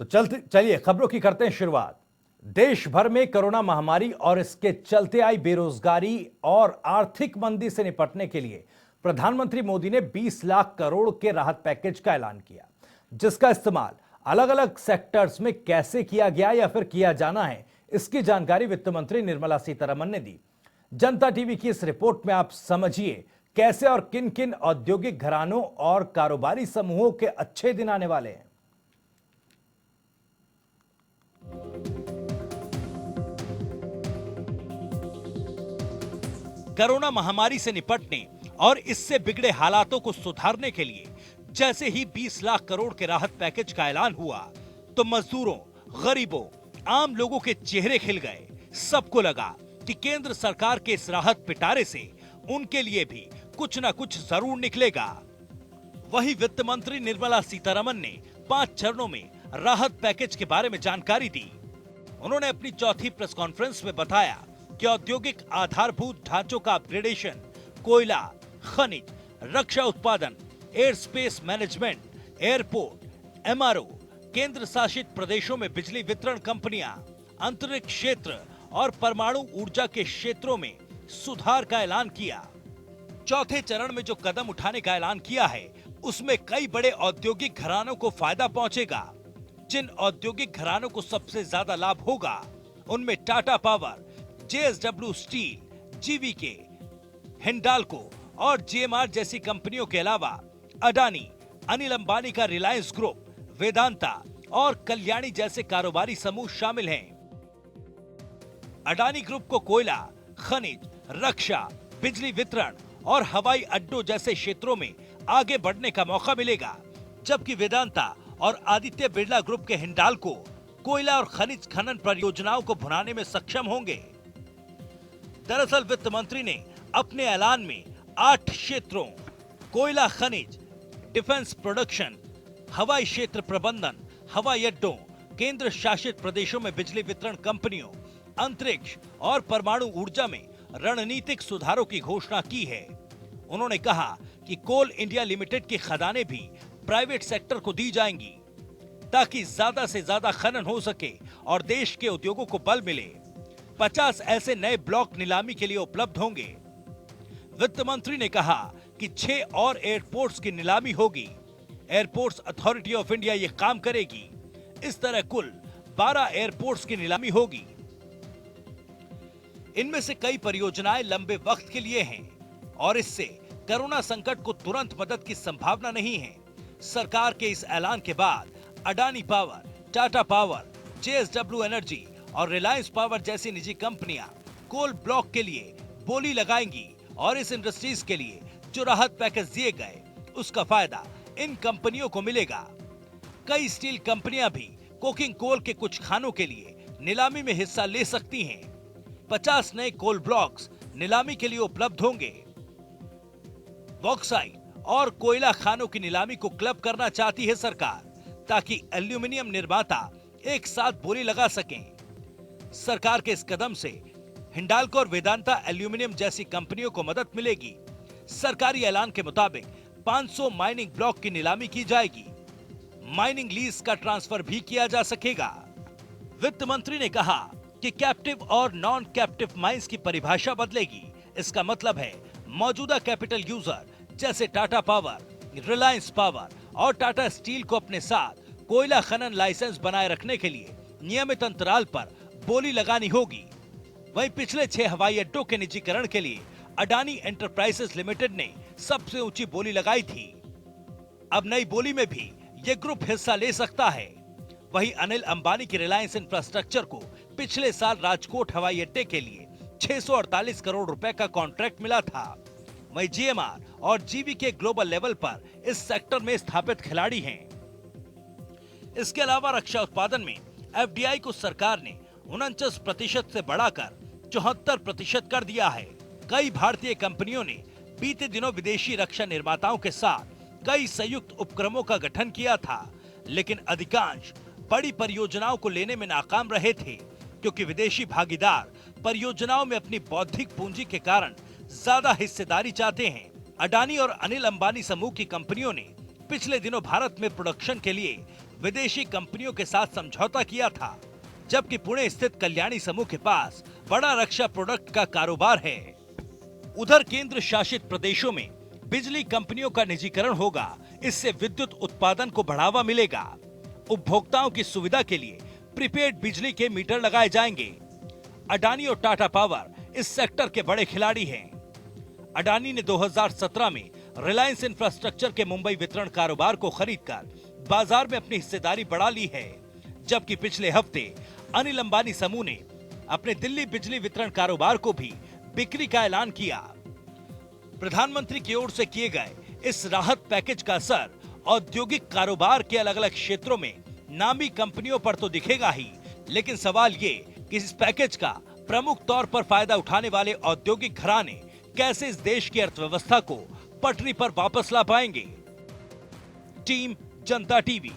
तो चलिए खबरों की करते हैं शुरुआत। देश भर में कोरोना महामारी और इसके चलते आई बेरोजगारी और आर्थिक मंदी से निपटने के लिए प्रधानमंत्री मोदी ने 20 लाख करोड़ के राहत पैकेज का ऐलान किया, जिसका इस्तेमाल अलग अलग सेक्टर्स में कैसे किया गया या फिर किया जाना है, इसकी जानकारी वित्त मंत्री निर्मला सीतारमण ने दी। जनता टीवी की इस रिपोर्ट में आप समझिए कैसे और किन किन औद्योगिक घरानों और कारोबारी समूहों के अच्छे दिन आने वाले हैं। कोरोना महामारी से निपटने और इससे बिगड़े हालातों को सुधारने के लिए जैसे ही 20 लाख करोड़ के राहत पैकेज का ऐलान हुआ तो मजदूरों, गरीबों, आम लोगों के चेहरे खिल गए। सबको लगा कि केंद्र सरकार के इस राहत पिटारे से उनके लिए भी कुछ न कुछ जरूर निकलेगा। वही वित्त मंत्री निर्मला सीतारमण ने 5 चरणों में राहत पैकेज के बारे में जानकारी दी। उन्होंने अपनी चौथी प्रेस कॉन्फ्रेंस में बताया कि औद्योगिक आधारभूत ढांचों का अपग्रेडेशन, कोयला, खनिज, रक्षा उत्पादन, air space management, airport, MRO, केंद्र शासित प्रदेशों में बिजली वितरण कंपनियां, अंतरिक्ष क्षेत्र और परमाणु ऊर्जा के क्षेत्रों में सुधार का ऐलान किया। चौथे चरण में जो कदम उठाने का ऐलान किया है उसमें कई बड़े औद्योगिक घरानों को फायदा पहुंचेगा। जिन औद्योगिक घरानों को सबसे ज्यादा लाभ होगा उनमें Tata power, JSW steel, GVK, Hindalco और जीएमआर जैसी कंपनियों के अलावा अडानी, अनिल अंबानी का रिलायंस ग्रुप, वेदांता और कल्याणी जैसे कारोबारी समूह शामिल हैं। अडानी ग्रुप को कोयला, खनिज, रक्षा, बिजली वितरण और हवाई अड्डों जैसे क्षेत्रों में आगे बढ़ने का मौका मिलेगा, जबकि वेदांता और आदित्य बिरला ग्रुप के हिंडाल्को कोयला और खनिज खनन परियोजनाओं को भुनाने में सक्षम होंगे। दरअसल वित्त मंत्री ने अपने ऐलान में 8 क्षेत्रों कोयला खनिज, डिफेंस प्रोडक्शन, हवाई क्षेत्र प्रबंधन, हवाई अड्डों, केंद्र शासित प्रदेशों में बिजली वितरण कंपनियों, अंतरिक्ष और परमाणु ऊर्जा में रणनीतिक सुधारों की घोषणा की है। उन्होंने कहा कि कोल इंडिया लिमिटेड की खदानें भी प्राइवेट सेक्टर को दी जाएंगी ताकि ज्यादा से ज्यादा खनन हो सके और देश के उद्योगों को बल मिले। 50 ऐसे नए ब्लॉक नीलामी के लिए उपलब्ध होंगे। वित्त मंत्री ने कहा कि 6 और एयरपोर्ट्स की नीलामी होगी। एयरपोर्ट्स अथॉरिटी ऑफ इंडिया ये काम करेगी। इस तरह कुल 12 एयरपोर्ट्स की नीलामी होगी। इनमें से कई परियोजनाएं लंबे वक्त के लिए हैं और इससे कोरोना संकट को तुरंत मदद की संभावना नहीं है। सरकार के इस ऐलान के बाद Adani power, Tata power, JSW energy और रिलायंस पावर जैसी निजी कंपनियां कोल ब्लॉक के लिए बोली लगाएंगी और इस इंडस्ट्रीज के लिए जो राहत पैकेज दिए गए उसका फायदा इन कंपनियों को मिलेगा। कई स्टील कंपनियां भी कोकिंग कोल के कुछ खानों के लिए नीलामी में हिस्सा ले सकती हैं। 50 नए कोल ब्लॉक्स नीलामी के लिए उपलब्ध होंगे। बॉक्साइट और कोयला खानों की नीलामी को क्लब करना चाहती है सरकार ताकि एल्यूमिनियम निर्माता एक साथ बोली लगा सकें। सरकार के इस कदम से हिंडाल्को और वेदांता एल्यूमिनियम जैसी कंपनियों को मदद मिलेगी। सरकारी ऐलान के मुताबिक 500 माइनिंग ब्लॉक की नीलामी की जाएगी। माइनिंग लीज का ट्रांसफर भी किया जा सकेगा। वित्त मंत्री ने कहा कि कैप्टिव और नॉन कैप्टिव माइंस की परिभाषा बदलेगी। इसका मतलब है मौजूदा कैपिटल यूजर जैसे टाटा पावर, रिलायंस पावर और टाटा स्टील को अपने साथ कोयला खनन लाइसेंस बनाए रखने के लिए नियमित अंतराल पर बोली लगानी होगी। वहीं पिछले 6 हवाई अड्डों के निजीकरण के लिए अडानी एंटरप्राइजेस लिमिटेड ने सबसे ऊंची बोली लगाई थी। अब नई बोली में भी ये ग्रुप हिस्सा ले सकता है। वहीं अनिल अंबानी की रिलायंस इंफ्रास्ट्रक्चर को पिछले साल राजकोट हवाई अड्डे के लिए 648 करोड़ रुपए का कॉन्ट्रैक्ट मिला था। वहीं जीएमआर और जीवीके ग्लोबल लेवल पर इस सेक्टर में स्थापित खिलाड़ी हैं। इसके अलावा रक्षा उत्पादन में एफडीआई को सरकार ने 49% से बढ़ाकर 74% कर दिया है। कई भारतीय कंपनियों ने बीते दिनों विदेशी रक्षा निर्माताओं के साथ कई संयुक्त उपक्रमों का गठन किया था, लेकिन अधिकांश बड़ी परियोजनाओं को लेने में नाकाम रहे थे क्योंकि विदेशी भागीदार परियोजनाओं में अपनी बौद्धिक पूंजी के कारण ज्यादा हिस्सेदारी चाहते हैं। अडानी और अनिल अंबानी समूह की कंपनियों ने पिछले दिनों भारत में प्रोडक्शन के लिए विदेशी कंपनियों के साथ समझौता किया था, जबकि पुणे स्थित कल्याणी समूह के पास बड़ा रक्षा प्रोडक्ट का कारोबार है। उधर केंद्र शासित प्रदेशों में बिजली कंपनियों का निजीकरण होगा, इससे विद्युत उत्पादन को बढ़ावा मिलेगा। उपभोक्ताओं की सुविधा के लिए प्रीपेड बिजली के मीटर लगाए जाएंगे। अडानी और टाटा पावर इस सेक्टर के बड़े खिलाड़ी हैं। अडानी ने 2017 में रिलायंस इंफ्रास्ट्रक्चर के मुंबई वितरण कारोबार को खरीदकर बाजार में अपनी हिस्सेदारी बढ़ा ली है, जबकि पिछले हफ्ते अनिल अंबानी समूह ने अपने दिल्ली बिजली वितरण कारोबार को भी बिक्री का ऐलान किया। प्रधानमंत्री की ओर से किए गए इस राहत पैकेज का असर औद्योगिक कारोबार के अलग अलग क्षेत्रों में नामी कंपनियों पर तो दिखेगा ही, लेकिन सवाल ये कि इस पैकेज का प्रमुख तौर पर फायदा उठाने वाले औद्योगिक घराने कैसे इस देश की अर्थव्यवस्था को पटरी पर वापस ला पाएंगे। टीम जनता टीवी।